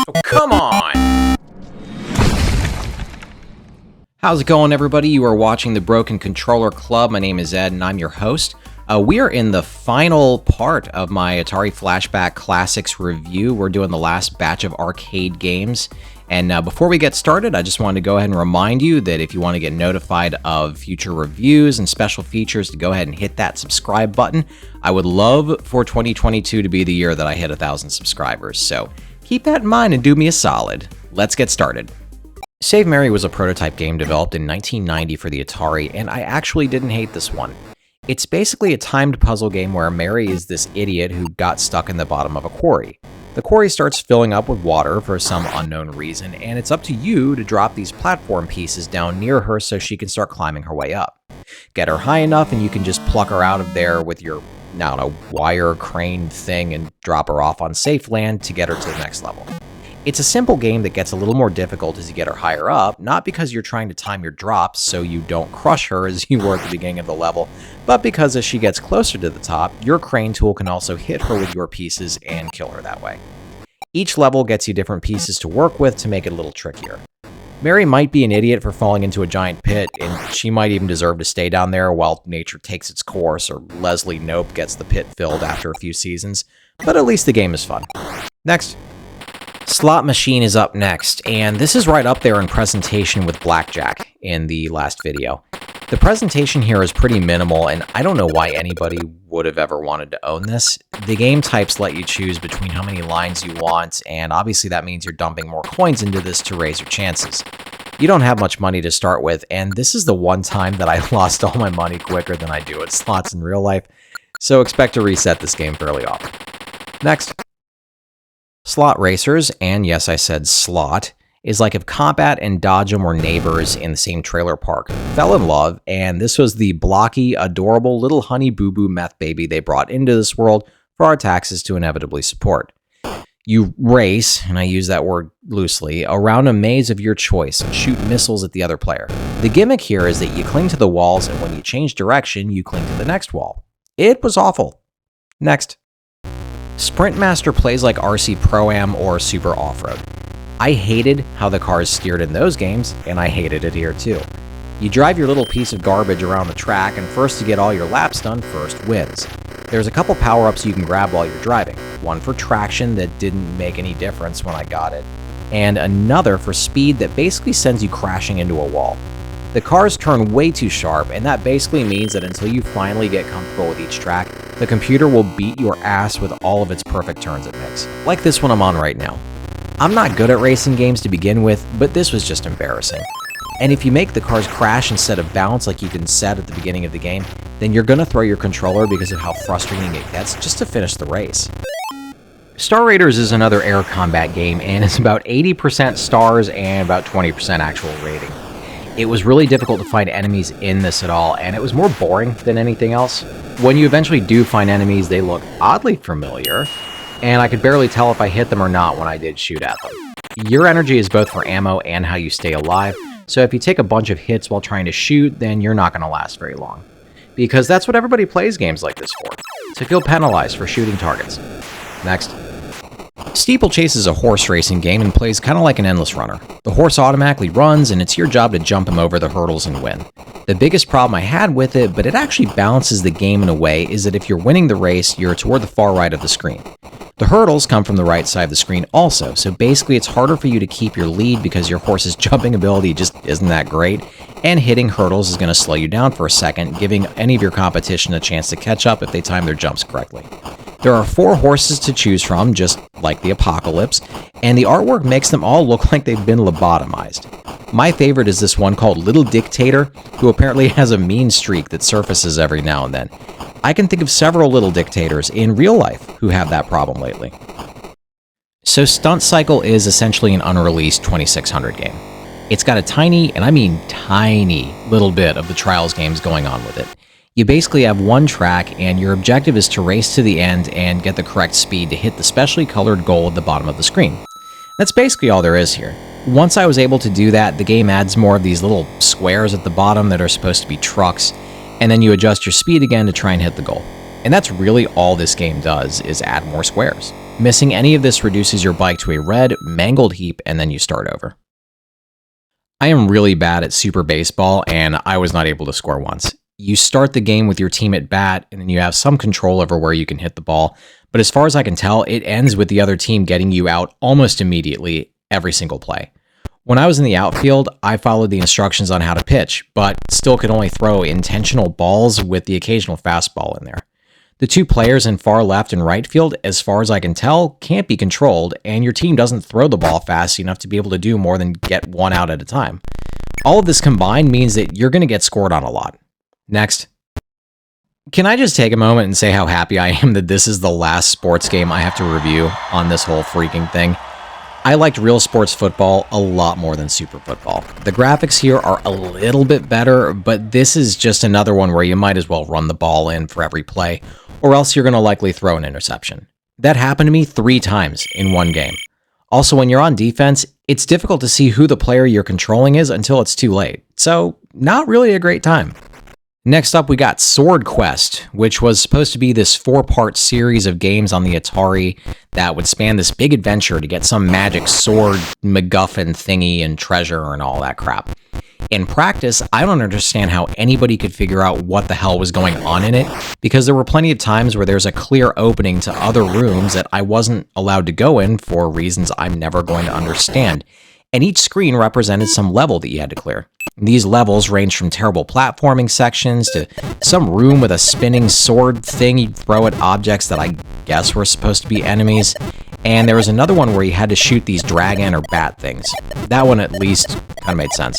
Oh, come on! How's it going, everybody? You are watching the Broken Controller Club. My name is Ed, and I'm your host. We are in the final part of my Atari Flashback Classics review. We're doing the last batch of arcade games. And before we get started, I just wanted to go ahead and remind you that if you want to get notified of future reviews and special features, to go ahead and hit that subscribe button. I would love for 2022 to be the year that I hit 1,000 subscribers. So keep that in mind and do me a solid. Let's get started. Save Mary was a prototype game developed in 1990 for the Atari, and I actually didn't hate this one. It's basically a timed puzzle game where Mary is this idiot who got stuck in the bottom of a quarry. The quarry starts filling up with water for some unknown reason, and it's up to you to drop these platform pieces down near her so she can start climbing her way up. Get her high enough and you can just pluck her out of there with your, I don't know, wire crane thing and drop her off on safe land to get her to the next level. It's a simple game that gets a little more difficult as you get her higher up, not because you're trying to time your drops so you don't crush her as you were at the beginning of the level, but because as she gets closer to the top, your crane tool can also hit her with your pieces and kill her that way. Each level gets you different pieces to work with to make it a little trickier. Mary might be an idiot for falling into a giant pit, and she might even deserve to stay down there while nature takes its course, or Leslie Knope gets the pit filled after a few seasons, but at least the game is fun. Next. Slot Machine is up next, and this is right up there in presentation with Blackjack in the last video. The presentation here is pretty minimal, and I don't know why anybody would have ever wanted to own this. The game types let you choose between how many lines you want, and obviously that means you're dumping more coins into this to raise your chances. You don't have much money to start with, and this is the one time that I lost all my money quicker than I do at slots in real life, so expect to reset this game fairly often. Next. Slot Racers, and yes, I said slot, is like if Combat and Dodge'em were neighbors in the same trailer park, fell in love, and this was the blocky, adorable little honey boo-boo meth baby they brought into this world for our taxes to inevitably support. You race, and I use that word loosely, around a maze of your choice and shoot missiles at the other player. The gimmick here is that you cling to the walls, and when you change direction, you cling to the next wall. It was awful. Next. Sprint Master plays like RC Pro-Am or Super Off-Road. I hated how the cars steered in those games, and I hated it here too. You drive your little piece of garbage around the track, and first to get all your laps done first wins. There's a couple power-ups you can grab while you're driving. One for traction that didn't make any difference when I got it, and another for speed that basically sends you crashing into a wall. The cars turn way too sharp, and that basically means that until you finally get comfortable with each track, the computer will beat your ass with all of its perfect turns it makes. Like this one I'm on right now. I'm not good at racing games to begin with, but this was just embarrassing. And if you make the cars crash instead of bounce like you can set at the beginning of the game, then you're gonna throw your controller because of how frustrating it gets just to finish the race. Star Raiders is another air combat game, and it's about 80% stars and about 20% actual rating. It was really difficult to find enemies in this at all, and it was more boring than anything else. When you eventually do find enemies, they look oddly familiar, and I could barely tell if I hit them or not when I did shoot at them. Your energy is both for ammo and how you stay alive, so if you take a bunch of hits while trying to shoot, then you're not going to last very long. Because that's what everybody plays games like this for, to feel penalized for shooting targets. Next. Steeple Chase is a horse racing game and plays kind of like an endless runner. The horse automatically runs, and it's your job to jump him over the hurdles and win. The biggest problem I had with it, but it actually balances the game in a way, is that if you're winning the race, you're toward the far right of the screen. The hurdles come from the right side of the screen also, so basically it's harder for you to keep your lead because your horse's jumping ability just isn't that great, and hitting hurdles is going to slow you down for a second, giving any of your competition a chance to catch up if they time their jumps correctly. There are 4 horses to choose from, just like the Apocalypse, and the artwork makes them all look like they've been lobotomized. My favorite is this one called Little Dictator, who apparently has a mean streak that surfaces every now and then. I can think of several Little Dictators in real life who have that problem lately. So Stunt Cycle is essentially an unreleased 2600 game. It's got a tiny, and I mean tiny, little bit of the Trials games going on with it. You basically have one track, and your objective is to race to the end and get the correct speed to hit the specially colored goal at the bottom of the screen. That's basically all there is here. Once I was able to do that, the game adds more of these little squares at the bottom that are supposed to be trucks, and then you adjust your speed again to try and hit the goal. And that's really all this game does, is add more squares. Missing any of this reduces your bike to a red, mangled heap, and then you start over. I am really bad at Super Baseball, and I was not able to score once. You start the game with your team at bat, and then you have some control over where you can hit the ball, but as far as I can tell, it ends with the other team getting you out almost immediately every single play. When I was in the outfield, I followed the instructions on how to pitch, but still could only throw intentional balls with the occasional fastball in there. The two players in far left and right field, as far as I can tell, can't be controlled, and your team doesn't throw the ball fast enough to be able to do more than get one out at a time. All of this combined means that you're going to get scored on a lot. Next. Can I just take a moment and say how happy I am that this is the last sports game I have to review on this whole freaking thing? I liked Realsports Football a lot more than Super Football. The graphics here are a little bit better, but this is just another one where you might as well run the ball in for every play, or else you're going to likely throw an interception. That happened to me 3 times in one game. Also, when you're on defense, it's difficult to see who the player you're controlling is until it's too late, so not really a great time. Next up, we got Sword Quest, which was supposed to be this 4-part series of games on the Atari that would span this big adventure to get some magic sword, MacGuffin thingy, and treasure and all that crap. In practice, I don't understand how anybody could figure out what the hell was going on in it, because there were plenty of times where there's a clear opening to other rooms that I wasn't allowed to go in for reasons I'm never going to understand, and each screen represented some level that you had to clear. These levels range from terrible platforming sections to some room with a spinning sword thing you'd throw at objects that I guess were supposed to be enemies, and there was another one where you had to shoot these dragon or bat things. That one at least kind of made sense.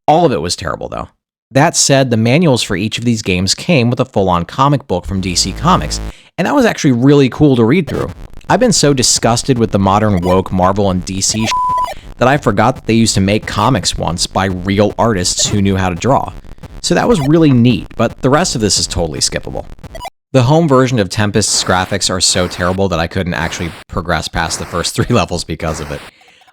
All of it was terrible though. That said, the manuals for each of these games came with a full-on comic book from DC Comics, and that was actually really cool to read through. I've been so disgusted with the modern woke Marvel and DC that I forgot that they used to make comics once by real artists who knew how to draw. So that was really neat, but the rest of this is totally skippable. The home version of Tempest's graphics are so terrible that I couldn't actually progress past the first 3 levels because of it.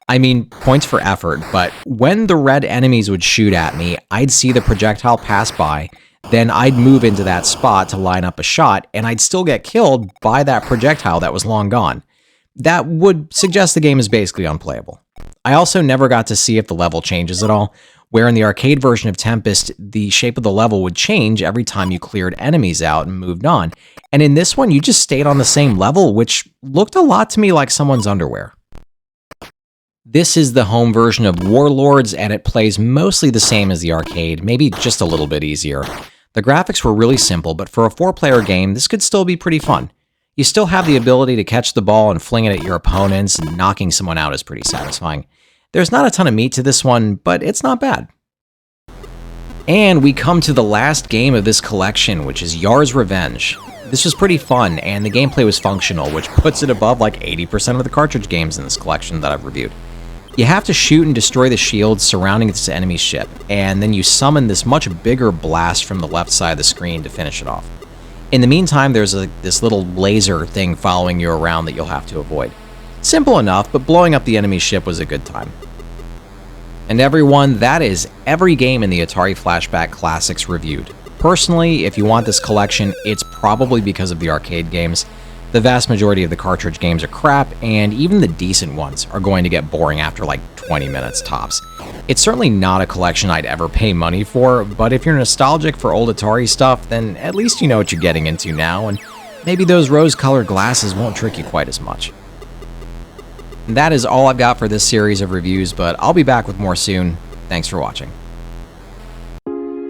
I mean, points for effort, but when the red enemies would shoot at me, I'd see the projectile pass by, then I'd move into that spot to line up a shot, and I'd still get killed by that projectile that was long gone. That would suggest the game is basically unplayable. I also never got to see if the level changes at all, where in the arcade version of Tempest, the shape of the level would change every time you cleared enemies out and moved on, and in this one you just stayed on the same level, which looked a lot to me like someone's underwear. This is the home version of Warlords, and it plays mostly the same as the arcade, maybe just a little bit easier. The graphics were really simple, but for a 4-player game, this could still be pretty fun. You still have the ability to catch the ball and fling it at your opponents, and knocking someone out is pretty satisfying. There's not a ton of meat to this one, but it's not bad. And we come to the last game of this collection, which is Yar's Revenge. This was pretty fun, and the gameplay was functional, which puts it above like 80% of the cartridge games in this collection that I've reviewed. You have to shoot and destroy the shields surrounding this enemy's ship, and then you summon this much bigger blast from the left side of the screen to finish it off. In the meantime, there's this little laser thing following you around that you'll have to avoid. Simple enough, but blowing up the enemy ship was a good time. And everyone, that is every game in the Atari Flashback Classics reviewed. Personally, if you want this collection, it's probably because of the arcade games. The vast majority of the cartridge games are crap, and even the decent ones are going to get boring after like 20 minutes tops. It's certainly not a collection I'd ever pay money for, but if you're nostalgic for old Atari stuff, then at least you know what you're getting into now, and maybe those rose-colored glasses won't trick you quite as much. And that is all I've got for this series of reviews, but I'll be back with more soon. Thanks for watching.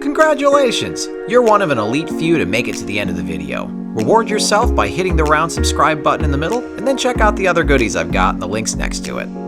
Congratulations! You're one of an elite few to make it to the end of the video. Reward yourself by hitting the round subscribe button in the middle, and then check out the other goodies I've got in the links next to it.